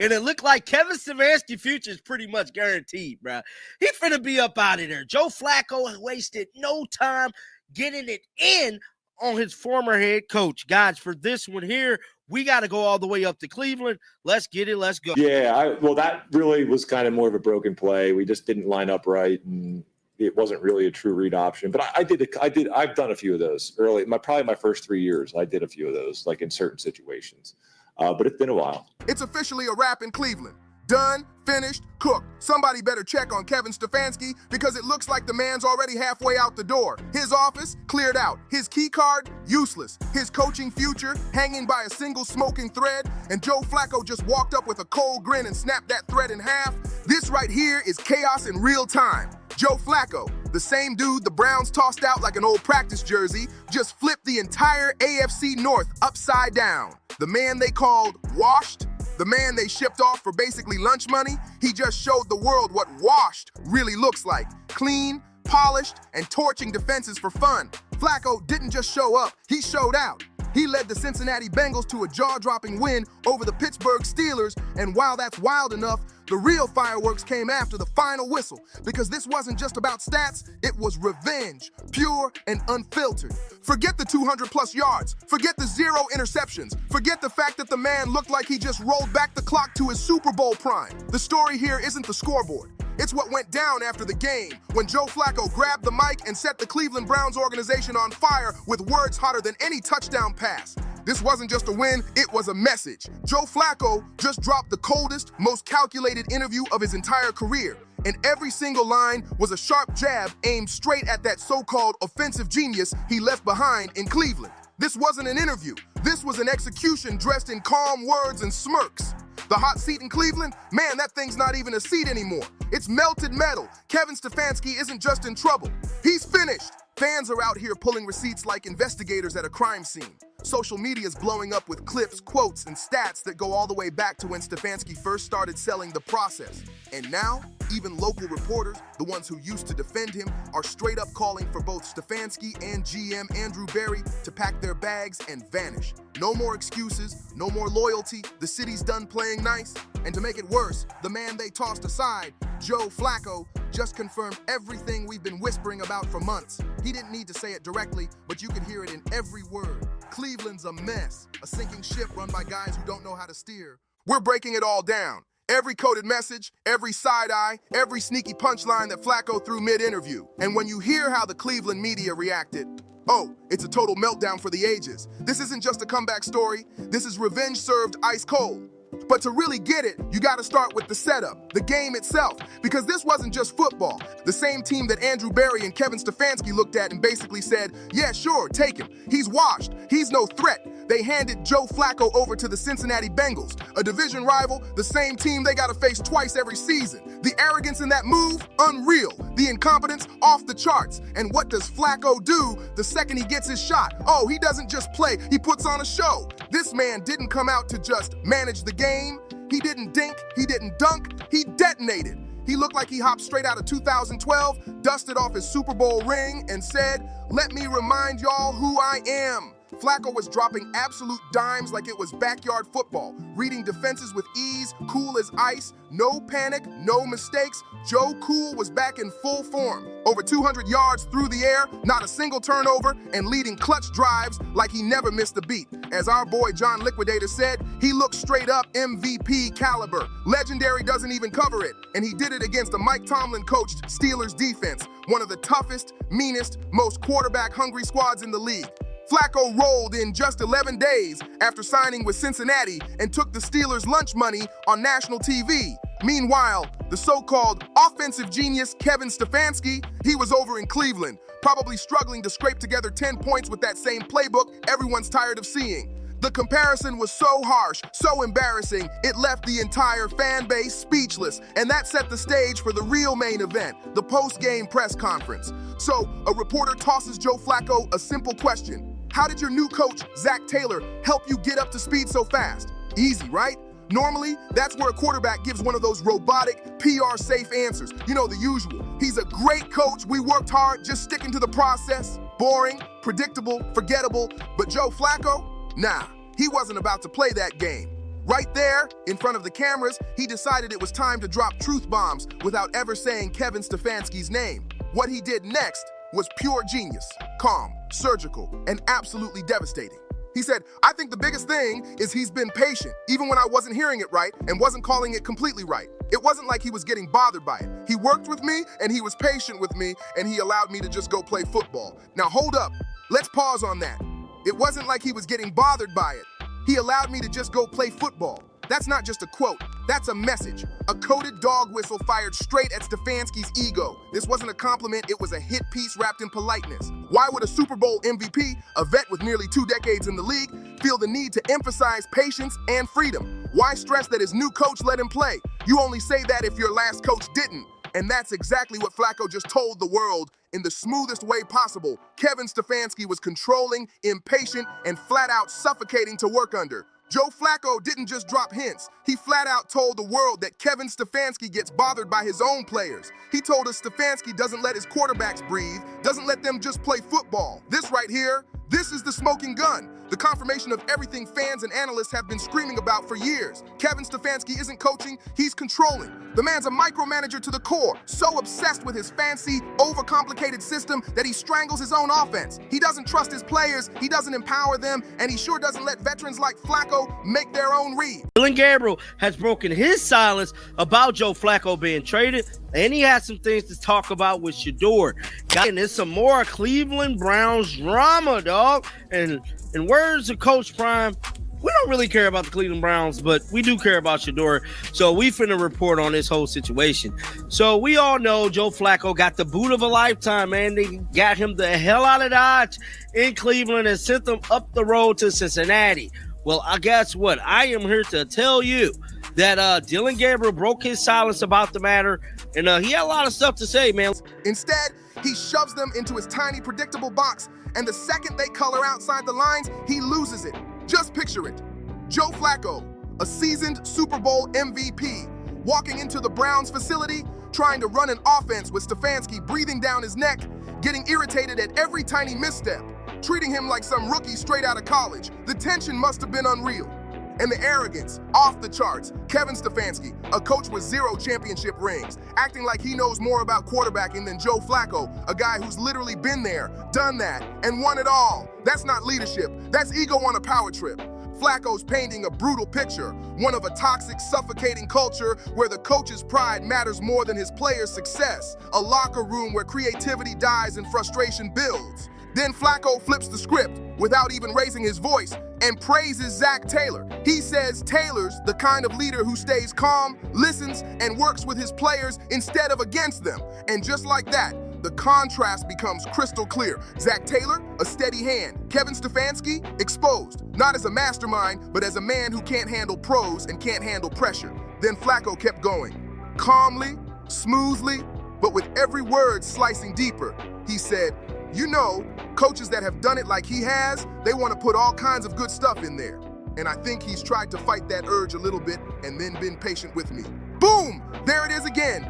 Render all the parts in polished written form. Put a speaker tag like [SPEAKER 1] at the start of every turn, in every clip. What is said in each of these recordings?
[SPEAKER 1] And it looked like Kevin Stefanski's future is pretty much guaranteed, bro. He finna be up out of there. Joe Flacco wasted no time getting it in on his former head coach. Guys, for this one here, we got to go all the way up to Cleveland. Let's get it. Let's go.
[SPEAKER 2] Yeah, well, that really was kind of more of a broken play. We just didn't line up right, and it wasn't really a true read option. But I've done a few of those early. Probably my first 3 years, I did a few of those, like in certain situations. But it's been a while.
[SPEAKER 3] It's officially a wrap in Cleveland. Done, finished, cooked. Somebody better check on Kevin Stefanski because it looks like the man's already halfway out the door. His office, cleared out. His key card, useless. His coaching future, hanging by a single smoking thread. And Joe Flacco just walked up with a cold grin and snapped that thread in half. This right here is chaos in real time. Joe Flacco, the same dude the Browns tossed out like an old practice jersey, just flipped the entire AFC North upside down. The man they called washed, the man they shipped off for basically lunch money, he just showed the world what washed really looks like. Clean, polished, and torching defenses for fun. Flacco didn't just show up, he showed out. He led the Cincinnati Bengals to a jaw-dropping win over the Pittsburgh Steelers, and while that's wild enough, the real fireworks came after the final whistle, because this wasn't just about stats, it was revenge, pure and unfiltered. Forget the 200-plus yards, forget the 0 interceptions, forget the fact that the man looked like he just rolled back the clock to his Super Bowl prime. The story here isn't the scoreboard. It's what went down after the game, when Joe Flacco grabbed the mic and set the Cleveland Browns organization on fire with words hotter than any touchdown pass. This wasn't just a win, it was a message. Joe Flacco just dropped the coldest, most calculated interview of his entire career, and every single line was a sharp jab aimed straight at that so-called offensive genius he left behind in Cleveland. This wasn't an interview, this was an execution dressed in calm words and smirks. The hot seat in Cleveland? Man, that thing's not even a seat anymore. It's melted metal. Kevin Stefanski isn't just in trouble. He's finished. Fans are out here pulling receipts like investigators at a crime scene. Social media's blowing up with clips, quotes, and stats that go all the way back to when Stefanski first started selling the process. And now, even local reporters, the ones who used to defend him, are straight up calling for both Stefanski and GM Andrew Berry to pack their bags and vanish. No more excuses, no more loyalty, the city's done playing nice. And to make it worse, the man they tossed aside, Joe Flacco, just confirmed everything we've been whispering about for months. He didn't need to say it directly, but you could hear it in every word. Cleveland's a mess, a sinking ship run by guys who don't know how to steer. We're breaking it all down. Every coded message, every side eye, every sneaky punchline that Flacco threw mid-interview. And when you hear how the Cleveland media reacted, oh, it's a total meltdown for the ages. This isn't just a comeback story, this is revenge served ice cold. But to really get it, you gotta start with the setup, the game itself, because this wasn't just football. The same team that Andrew Berry and Kevin Stefanski looked at and basically said, yeah, sure, take him. He's washed. He's no threat. They handed Joe Flacco over to the Cincinnati Bengals, a division rival, the same team they gotta face twice every season. The arrogance in that move, unreal. The incompetence, off the charts. And what does Flacco do the second he gets his shot? Oh, he doesn't just play, he puts on a show. This man didn't come out to just manage the game. He didn't dink, he didn't dunk, he detonated. He looked like he hopped straight out of 2012, dusted off his Super Bowl ring, and said, "Let me remind y'all who I am." Flacco was dropping absolute dimes like it was backyard football, reading defenses with ease, cool as ice, no panic, no mistakes. Joe Cool was back in full form. Over 200 yards through the air, not a single turnover, and leading clutch drives like he never missed a beat. As our boy John Liquidator said, he looked straight up MVP caliber. Legendary doesn't even cover it, and he did it against a Mike Tomlin coached Steelers defense, one of the toughest, meanest, most quarterback-hungry squads in the league. Flacco rolled in just 11 days after signing with Cincinnati and took the Steelers' lunch money on national TV. Meanwhile, the so-called offensive genius Kevin Stefanski, he was over in Cleveland, probably struggling to scrape together 10 points with that same playbook everyone's tired of seeing. The comparison was so harsh, so embarrassing, it left the entire fan base speechless, and that set the stage for the real main event, the post-game press conference. So, a reporter tosses Joe Flacco a simple question. How did your new coach, Zach Taylor, help you get up to speed so fast? Easy, right? Normally, that's where a quarterback gives one of those robotic, PR-safe answers. You know, the usual. He's a great coach, we worked hard, just sticking to the process. Boring, predictable, forgettable. But Joe Flacco? Nah, he wasn't about to play that game. Right there, in front of the cameras, he decided it was time to drop truth bombs without ever saying Kevin Stefanski's name. What he did next was pure genius, calm, surgical, and absolutely devastating. He said, I think the biggest thing is he's been patient, even when I wasn't hearing it right and wasn't calling it completely right. It wasn't like he was getting bothered by it. He worked with me and he was patient with me and he allowed me to just go play football. Now hold up, let's pause on that. It wasn't like he was getting bothered by it. He allowed me to just go play football. That's not just a quote, that's a message. A coded dog whistle fired straight at Stefanski's ego. This wasn't a compliment, it was a hit piece wrapped in politeness. Why would a Super Bowl MVP, a vet with nearly 2 decades in the league, feel the need to emphasize patience and freedom? Why stress that his new coach let him play? You only say that if your last coach didn't. And that's exactly what Flacco just told the world in the smoothest way possible. Kevin Stefanski was controlling, impatient, and flat out suffocating to work under. Joe Flacco didn't just drop hints. He flat out told the world that Kevin Stefanski gets bothered by his own players. He told us Stefanski doesn't let his quarterbacks breathe, doesn't let them just play football. This right here, this is the smoking gun. The confirmation of everything fans and analysts have been screaming about for years. Kevin Stefanski isn't coaching, he's controlling. The man's a micromanager to the core, so obsessed with his fancy, overcomplicated system that he strangles his own offense. He doesn't trust his players, he doesn't empower them, and he sure doesn't let veterans like Flacco make their own read.
[SPEAKER 1] Dylan Gabriel has broken his silence about Joe Flacco being traded, and he has some things to talk about with Shedeur. And there's some more Cleveland Browns drama, dog. And in words of Coach Prime, we don't really care about the Cleveland Browns, but we do care about Shedeur. So we finna report on this whole situation. So we all know Joe Flacco got the boot of a lifetime, man. They got him the hell out of Dodge in Cleveland and sent him up the road to Cincinnati. Well, I guess what? I am here to tell you that Dylan Gabriel broke his silence about the matter, and he had a lot of stuff to say, man.
[SPEAKER 3] Instead, he shoves them into his tiny, predictable box, and the second they color outside the lines, he loses it. Just picture it. Joe Flacco, a seasoned Super Bowl MVP, walking into the Browns facility, trying to run an offense with Stefanski breathing down his neck, getting irritated at every tiny misstep, treating him like some rookie straight out of college. The tension must have been unreal. And the arrogance, off the charts. Kevin Stefanski, a coach with 0 championship rings, acting like he knows more about quarterbacking than Joe Flacco, a guy who's literally been there, done that, and won it all. That's not leadership, that's ego on a power trip. Flacco's painting a brutal picture, one of a toxic, suffocating culture where the coach's pride matters more than his players' success, a locker room where creativity dies and frustration builds. Then Flacco flips the script without even raising his voice and praises Zach Taylor. He says Taylor's the kind of leader who stays calm, listens, and works with his players instead of against them. And just like that, the contrast becomes crystal clear. Zach Taylor, a steady hand. Kevin Stefanski, exposed, not as a mastermind, but as a man who can't handle pros and can't handle pressure. Then Flacco kept going, calmly, smoothly, but with every word slicing deeper. He said, you know, coaches that have done it like he has, they want to put all kinds of good stuff in there. And I think he's tried to fight that urge a little bit and then been patient with me. Boom! There it is again.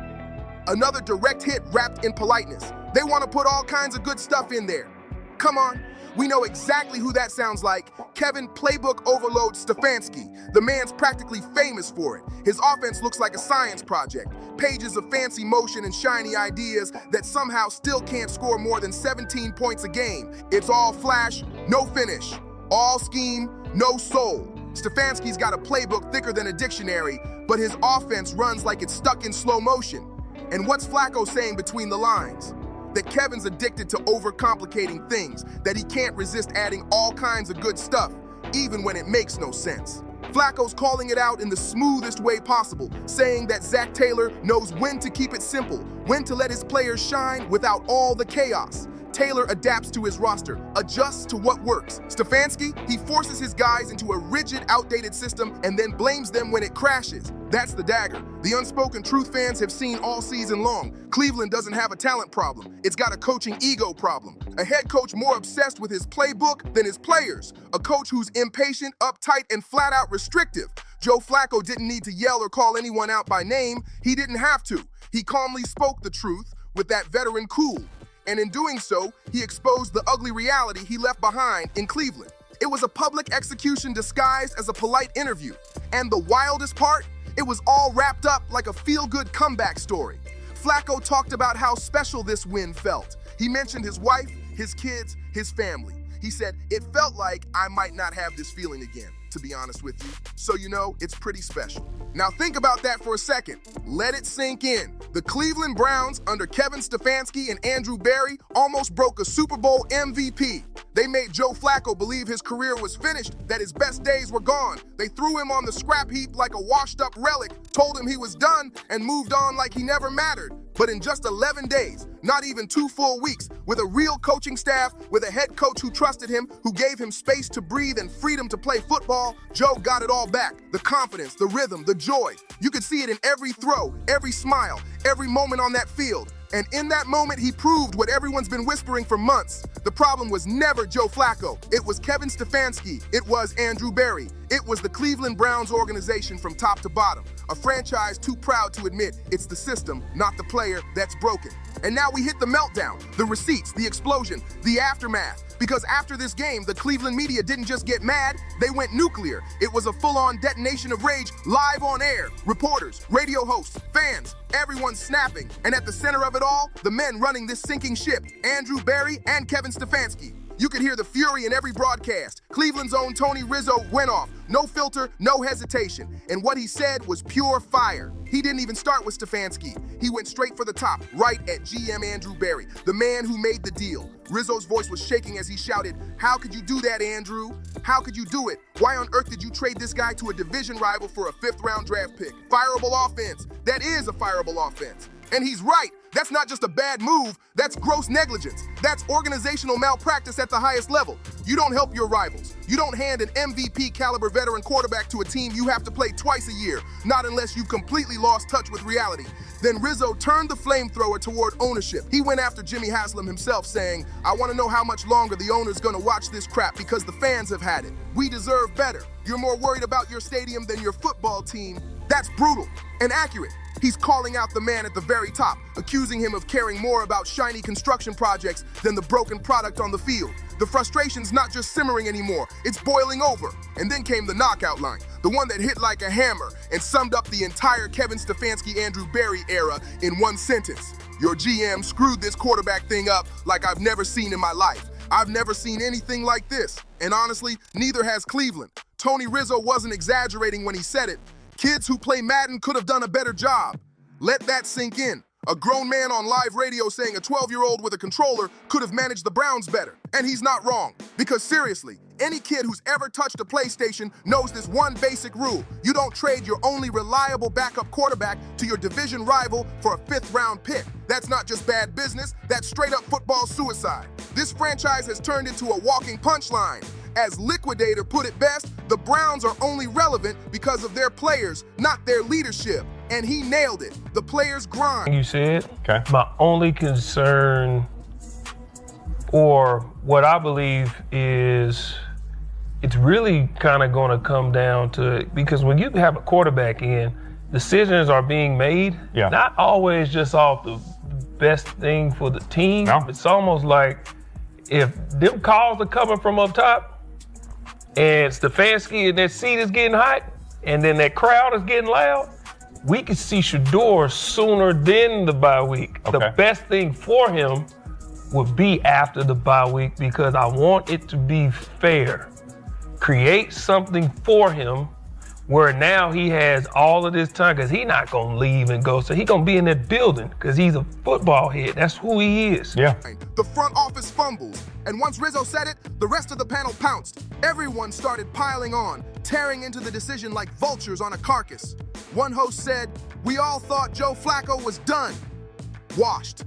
[SPEAKER 3] Another direct hit wrapped in politeness. They want to put all kinds of good stuff in there. Come on, we know exactly who that sounds like. Kevin Playbook Overload Stefanski. The man's practically famous for it. His offense looks like a science project. Pages of fancy motion and shiny ideas that somehow still can't score more than 17 points a game. It's all flash, no finish. All scheme, no soul. Stefanski's got a playbook thicker than a dictionary, but his offense runs like it's stuck in slow motion. And what's Flacco saying between the lines? That Kevin's addicted to overcomplicating things, that he can't resist adding all kinds of good stuff, even when it makes no sense. Flacco's calling it out in the smoothest way possible, saying that Zach Taylor knows when to keep it simple, when to let his players shine without all the chaos. Taylor adapts to his roster, adjusts to what works. Stefanski, he forces his guys into a rigid, outdated system and then blames them when it crashes. That's the dagger. The unspoken truth fans have seen all season long. Cleveland doesn't have a talent problem. It's got a coaching ego problem. A head coach more obsessed with his playbook than his players. A coach who's impatient, uptight, and flat out restrictive. Joe Flacco didn't need to yell or call anyone out by name. He didn't have to. He calmly spoke the truth with that veteran cool. And in doing so, he exposed the ugly reality he left behind in Cleveland. It was a public execution disguised as a polite interview. And the wildest part? It was all wrapped up like a feel-good comeback story. Flacco talked about how special this win felt. He mentioned his wife, his kids, his family. He said, "It felt like I might not have this feeling again, to be honest with you. So you know, it's pretty special." Now think about that for a second. Let it sink in. The Cleveland Browns, under Kevin Stefanski and Andrew Berry, almost broke a Super Bowl MVP. They made Joe Flacco believe his career was finished, that his best days were gone. They threw him on the scrap heap like a washed-up relic, told him he was done, and moved on like he never mattered. But in just 11 days, not even 2 full weeks, with a real coaching staff, with a head coach who trusted him, who gave him space to breathe and freedom to play football, Joe got it all back. The confidence, the rhythm, the joy. You could see it in every throw, every smile, every moment on that field. And in that moment, he proved what everyone's been whispering for months. The problem was never Joe Flacco. It was Kevin Stefanski. It was Andrew Berry. It was the Cleveland Browns organization from top to bottom. A franchise too proud to admit it's the system, not the player, that's broken. And now we hit the meltdown, the receipts, the explosion, the aftermath. Because after this game, the Cleveland media didn't just get mad, they went nuclear. It was a full-on detonation of rage, live on air. Reporters, radio hosts, fans, everyone snapping. And at the center of it all, the men running this sinking ship, Andrew Berry and Kevin Stefanski. You could hear the fury in every broadcast. Cleveland's own Tony Rizzo went off. No filter, no hesitation. And what he said was pure fire. He didn't even start with Stefanski. He went straight for the top, right at GM Andrew Berry, the man who made the deal. Rizzo's voice was shaking as he shouted, "How could you do that, Andrew? How could you do it? Why on earth did you trade this guy to a division rival for a 5th-round draft pick? Fireable offense. That is a fireable offense." And he's right. That's not just a bad move, that's gross negligence. That's organizational malpractice at the highest level. You don't help your rivals. You don't hand an MVP caliber veteran quarterback to a team you have to play twice a year, not unless you've completely lost touch with reality. Then Rizzo turned the flamethrower toward ownership. He went after Jimmy Haslam himself, saying, "I want to know how much longer the owner's gonna watch this crap because the fans have had it. We deserve better. You're more worried about your stadium than your football team." That's brutal and accurate. He's calling out the man at the very top, accusing him of caring more about shiny construction projects than the broken product on the field. The frustration's not just simmering anymore, it's boiling over. And then came the knockout line, the one that hit like a hammer and summed up the entire Kevin Stefanski-Andrew Berry era in one sentence. "Your GM screwed this quarterback thing up like I've never seen in my life. I've never seen anything like this. And honestly, neither has Cleveland." Tony Rizzo wasn't exaggerating when he said it. Kids who play Madden could have done a better job. Let that sink in. A grown man on live radio saying a 12-year-old with a controller could have managed the Browns better. And he's not wrong. Because seriously, any kid who's ever touched a PlayStation knows this one basic rule. You don't trade your only reliable backup quarterback to your division rival for a 5th-round pick. That's not just bad business, that's straight-up football suicide. This franchise has turned into a walking punchline. As Liquidator put it best, the Browns are only relevant because of their players, not their leadership. And he nailed it. The players grind.
[SPEAKER 4] You said,
[SPEAKER 5] Okay.
[SPEAKER 4] my only concern, or what I believe is, it's really kind of going to come down to, because when you have a quarterback in, decisions are being made,
[SPEAKER 5] Yeah.
[SPEAKER 4] not always just off the best thing for the team.
[SPEAKER 5] No.
[SPEAKER 4] It's almost like if them calls are coming from up top, and Stefanski and that seat is getting hot, and then that crowd is getting loud, we could see Shedeur sooner than the bye week.
[SPEAKER 5] Okay.
[SPEAKER 4] The best thing for him would be after the bye week because I want it to be fair. Create something for him where now he has all of this time because he's not going to leave and go. So he's going to be in that building because he's a football head. That's who he is.
[SPEAKER 5] Yeah.
[SPEAKER 3] The front office fumbles. And once Rizzo said it, the rest of the panel pounced. Everyone started piling on, tearing into the decision like vultures on a carcass. One host said, "We all thought Joe Flacco was done. Washed.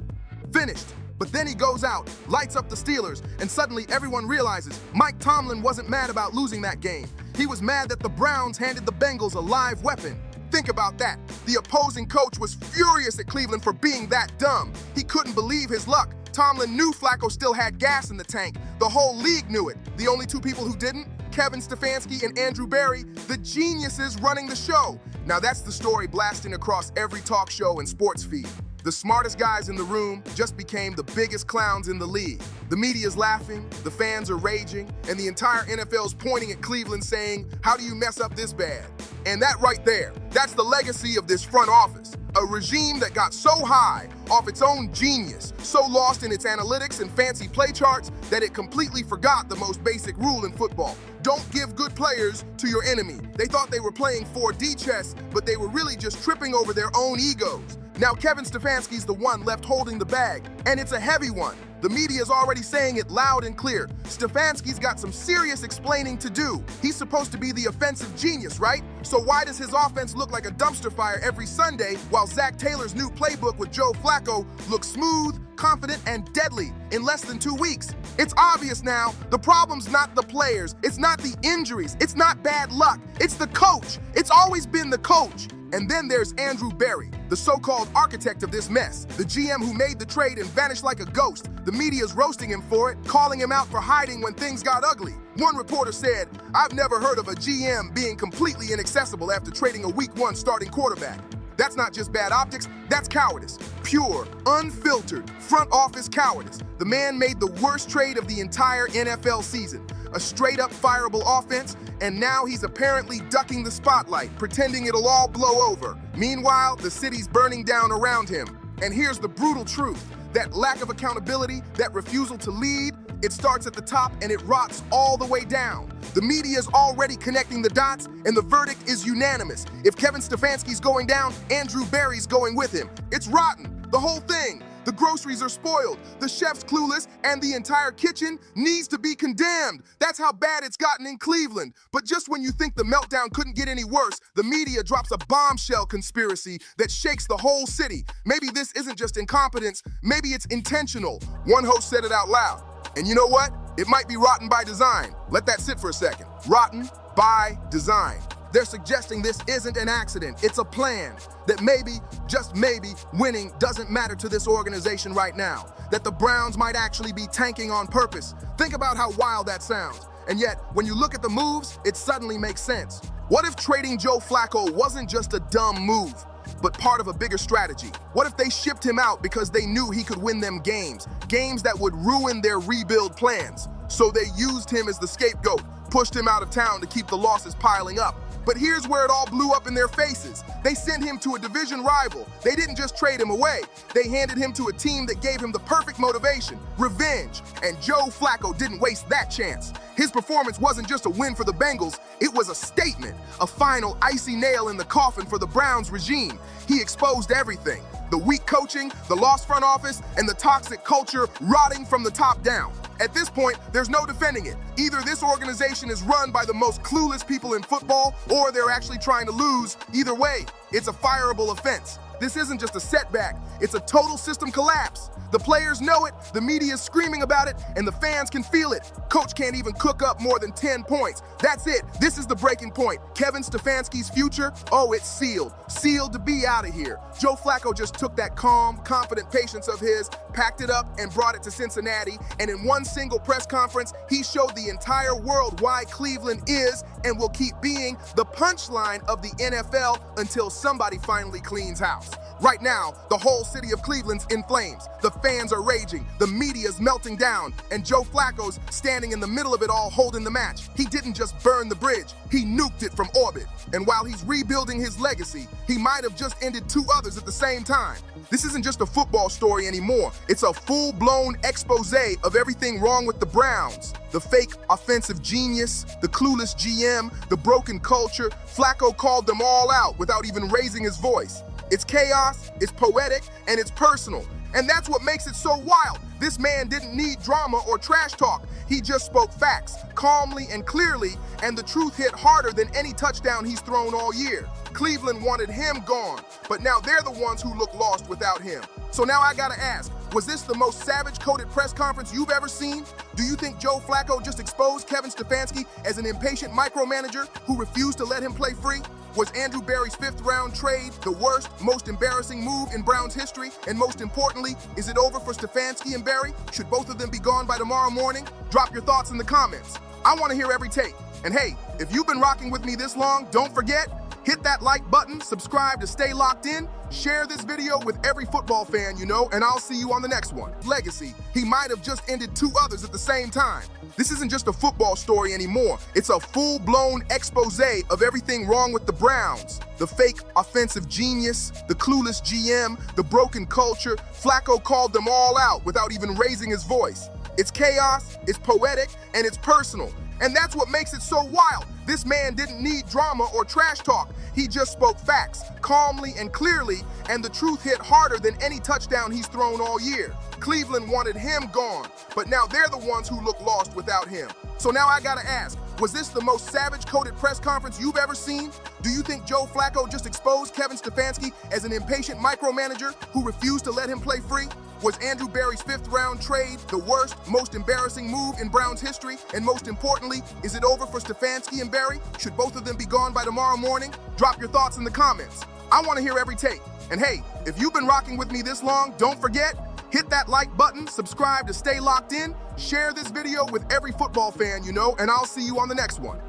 [SPEAKER 3] Finished." But then he goes out, lights up the Steelers, and suddenly everyone realizes Mike Tomlin wasn't mad about losing that game. He was mad that the Browns handed the Bengals a live weapon. Think about that. The opposing coach was furious at Cleveland for being that dumb. He couldn't believe his luck. Tomlin knew Flacco still had gas in the tank. The whole league knew it. The only two people who didn't? Kevin Stefanski and Andrew Berry, the geniuses running the show. Now that's the story blasting across every talk show and sports feed. The smartest guys in the room just became the biggest clowns in the league. The media's laughing, the fans are raging, and the entire NFL's pointing at Cleveland saying, how do you mess up this bad? And that right there, that's the legacy of this front office. A regime that got so high off its own genius, so lost in its analytics and fancy play charts that it completely forgot the most basic rule in football. Don't give good players to your enemy. They thought they were playing 4D chess, but they were really just tripping over their own egos. Now Kevin Stefanski's the one left holding the bag, and it's a heavy one. The media's already saying it loud and clear. Stefanski's got some serious explaining to do. He's supposed to be the offensive genius, right? So why does his offense look like a dumpster fire every Sunday while Zach Taylor's new playbook with Joe Flacco looks smooth, confident, and deadly in less than 2 weeks? It's obvious now, the problem's not the players, it's not the injuries, it's not bad luck, it's the coach. It's always been the coach. And then there's Andrew Berry, the so-called architect of this mess, the GM who made the trade and vanished like a ghost. The media's roasting him for it, calling him out for hiding when things got ugly. One reporter said, I've never heard of a GM being completely inaccessible after trading a Week 1 starting quarterback. That's not just bad optics, that's cowardice. Pure, unfiltered, front office cowardice. The man made the worst trade of the entire NFL season. A straight-up fireable offense, and now he's apparently ducking the spotlight, pretending it'll all blow over. Meanwhile, the city's burning down around him. And here's the brutal truth. That lack of accountability, that refusal to lead, it starts at the top and it rots all the way down. The media's already connecting the dots, and the verdict is unanimous. If Kevin Stefanski's going down, Andrew Berry's going with him. It's rotten, the whole thing. The groceries are spoiled, the chef's clueless, and the entire kitchen needs to be condemned. That's how bad it's gotten in Cleveland. But just when you think the meltdown couldn't get any worse, the media drops a bombshell conspiracy that shakes the whole city. Maybe this isn't just incompetence, maybe it's intentional. One host said it out loud. And you know what? It might be rotten by design. Let that sit for a second. Rotten by design. They're suggesting this isn't an accident, it's a plan. That maybe, just maybe, winning doesn't matter to this organization right now. That the Browns might actually be tanking on purpose. Think about how wild that sounds. And yet, when you look at the moves, it suddenly makes sense. What if trading Joe Flacco wasn't just a dumb move, but part of a bigger strategy? What if they shipped him out because they knew he could win them games that would ruin their rebuild plans? So they used him as the scapegoat, pushed him out of town to keep the losses piling up. But here's where it all blew up in their faces. They sent him to a division rival. They didn't just trade him away. They handed him to a team that gave him the perfect motivation, revenge. And Joe Flacco didn't waste that chance. His performance wasn't just a win for the Bengals, it was a statement, a final icy nail in the coffin for the Browns regime. He exposed everything. The weak coaching, the lost front office, and the toxic culture rotting from the top down. At this point, there's no defending it. Either this organization is run by the most clueless people in football, or they're actually trying to lose. Either way, it's a fireable offense. This isn't just a setback, it's a total system collapse. The players know it, the media is screaming about it, and the fans can feel it. Coach can't even cook up more than 10 points. That's it. This is the breaking point. Kevin Stefanski's future, oh, it's sealed. Sealed to be out of here. Joe Flacco just took that calm, confident patience of his, packed it up, and brought it to Cincinnati. And in one single press conference, he showed the entire world why Cleveland is and will keep being the punchline of the NFL until somebody finally cleans house. Right now, the whole city of Cleveland's in flames. The fans are raging, the media's melting down, and Joe Flacco's standing in the middle of it all holding the match. He didn't just burn the bridge, he nuked it from orbit. And while he's rebuilding his legacy, he might have just ended 2 others at the same time. This isn't just a football story anymore. It's a full-blown expose of everything wrong with the Browns. The fake offensive genius, the clueless GM, the broken culture. Flacco called them all out without even raising his voice. It's chaos, it's poetic, and it's personal. And that's what makes it so wild. This man didn't need drama or trash talk. He just spoke facts, calmly and clearly, and the truth hit harder than any touchdown he's thrown all year. Cleveland wanted him gone, but now they're the ones who look lost without him. So now I gotta ask, was this the most savage-coded press conference you've ever seen? Do you think Joe Flacco just exposed Kevin Stefanski as an impatient micromanager who refused to let him play free? Was Andrew Berry's 5th-round trade the worst, most embarrassing move in Browns history? And most importantly, is it over for Stefanski and Berry? Should both of them be gone by tomorrow morning? Drop your thoughts in the comments. I want to hear every take. And hey, if you've been rocking with me this long, don't forget, Hit that like button, subscribe to stay locked in, share this video with every football fan you know, and I'll see you on the next one. Legacy, he might have just ended 2 others at the same time. This isn't just a football story anymore. It's a full-blown expose of everything wrong with the Browns. The fake offensive genius, the clueless GM, the broken culture. Flacco called them all out without even raising his voice. It's chaos, it's poetic, and it's personal. And that's what makes it so wild. This man didn't need drama or trash talk. He just spoke facts, calmly and clearly, and the truth hit harder than any touchdown he's thrown all year. Cleveland wanted him gone, but now they're the ones who look lost without him. So now I gotta ask, was this the most savage-coded press conference you've ever seen? Do you think Joe Flacco just exposed Kevin Stefanski as an impatient micromanager who refused to let him play free? Was Andrew Berry's 5th-round trade the worst, most embarrassing move in Browns history? And most importantly, is it over for Stefanski and Berry? Should both of them be gone by tomorrow morning? Drop your thoughts in the comments. I want to hear every take. And hey, if you've been rocking with me this long, don't forget, hit that like button, subscribe to stay locked in, share this video with every football fan you know, and I'll see you on the next one.